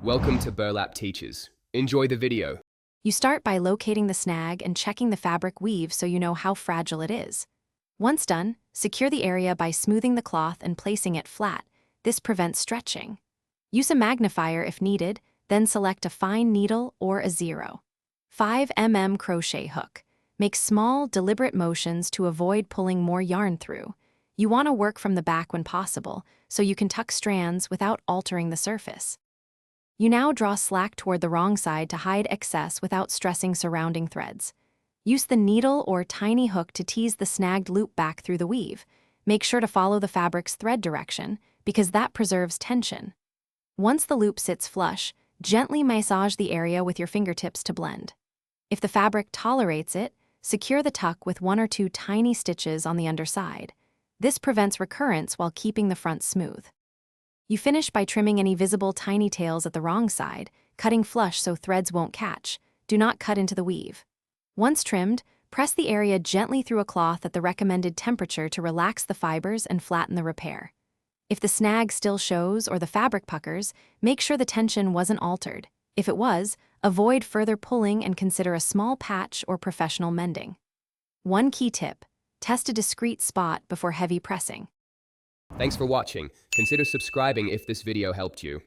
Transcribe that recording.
Welcome to Burlap Teachers. Enjoy the video. You start by locating the snag and checking the fabric weave so you know how fragile it is. Once done, secure the area by smoothing the cloth and placing it flat. This prevents stretching. Use a magnifier if needed, then select a fine needle or a 0.5 mm crochet hook. Make small, deliberate motions to avoid pulling more yarn through. You want to work from the back when possible, so you can tuck strands without altering the surface. You now draw slack toward the wrong side to hide excess without stressing surrounding threads. Use the needle or tiny hook to tease the snagged loop back through the weave. Make sure to follow the fabric's thread direction, because that preserves tension. Once the loop sits flush, gently massage the area with your fingertips to blend. If the fabric tolerates it, secure the tuck with 1 or 2 tiny stitches on the underside. This prevents recurrence while keeping the front smooth. You finish by trimming any visible tiny tails at the wrong side, cutting flush so threads won't catch. Do not cut into the weave. Once trimmed, press the area gently through a cloth at the recommended temperature to relax the fibers and flatten the repair. If the snag still shows or the fabric puckers, make sure the tension wasn't altered. If it was, avoid further pulling and consider a small patch or professional mending. One key tip: test a discreet spot before heavy pressing. Thanks for watching. Consider subscribing if this video helped you.